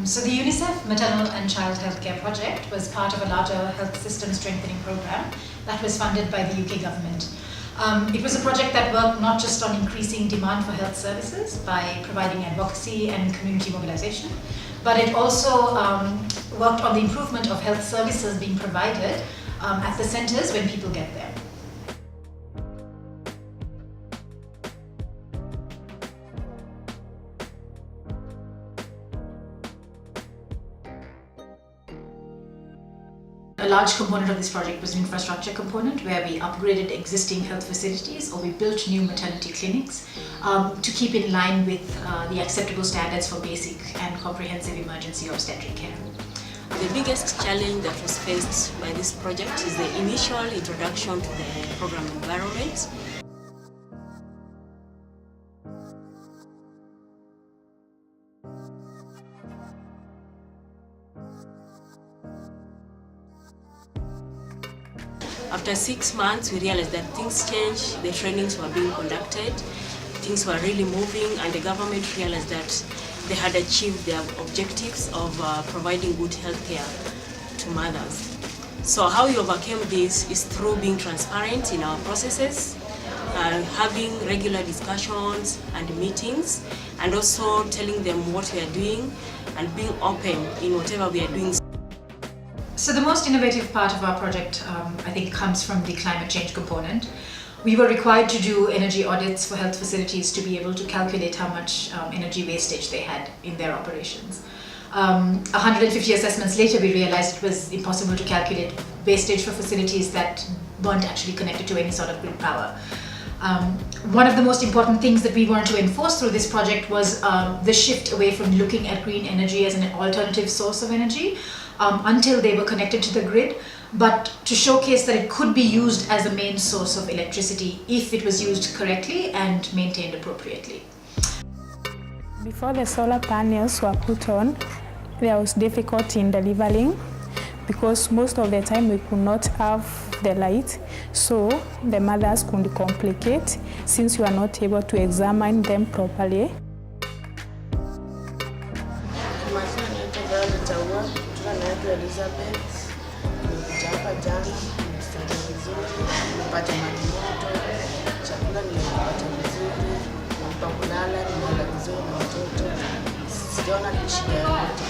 So the UNICEF Maternal and Child Healthcare Project was part of a larger health system strengthening program that was funded by the UK government. It was a project that worked not just on increasing demand for health services by providing advocacy and community mobilization, but it also worked on the improvement of health services being provided at the centres when people get there. A large component of this project was an infrastructure component where we upgraded existing health facilities or we built new maternity clinics to keep in line with the acceptable standards for basic and comprehensive emergency obstetric care. The biggest challenge that was faced by this project is the initial introduction to the program environment. After 6 months, we realized that things changed, the trainings were being conducted, things were really moving, and the government realized that they had achieved their objectives of providing good health care to mothers. So how we overcame this is through being transparent in our processes, having regular discussions and meetings, and also telling them what we are doing and being open in whatever we are doing. So the most innovative part of our project, I think, comes from the climate change component. We were required to do energy audits for health facilities to be able to calculate how much energy wastage they had in their operations. 150 assessments later, we realized it was impossible to calculate wastage for facilities that weren't actually connected to any sort of grid power. One of the most important things that we wanted to enforce through this project was the shift away from looking at green energy as an alternative source of energy until they were connected to the grid, but to showcase that it could be used as a main source of electricity if it was used correctly and maintained appropriately. Before the solar panels were put on, there was difficulty in delivering because most of the time we could not have the light, so the mothers could complicate since you are not able to examine them properly. Elizabeth, hapa jana nilifanya vizuri, nilipata maji moto, chakula nilipata vizuri, pa kulala nilala vizuri na watoto, sijaona shida yoyote.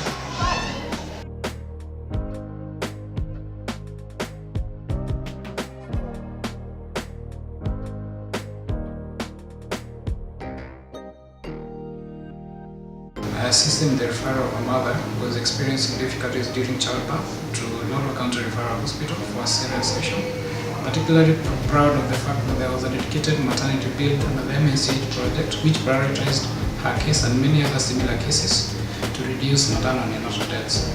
Assisting the referral of a mother who was experiencing difficulties during childbirth to Lolo County Referral Hospital for a serious session. Particularly proud of the fact that there was a dedicated maternity build under the MSH project which prioritized her case and many other similar cases to reduce maternal and neonatal deaths.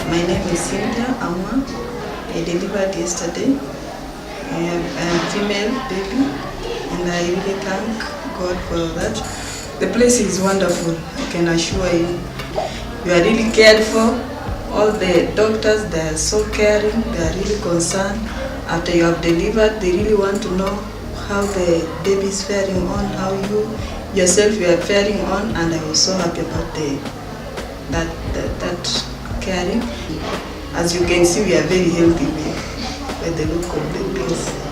My name is Cynthia Auma. I delivered yesterday. I have a female baby and I really thank God for that. The place is wonderful, I can assure you. You are really cared for. All the doctors, they are so caring, they are really concerned. After you have delivered, they really want to know how the baby is faring on, how you yourself you are faring on, and I was so happy about that caring. As you can see, we are very healthy by the look of the place.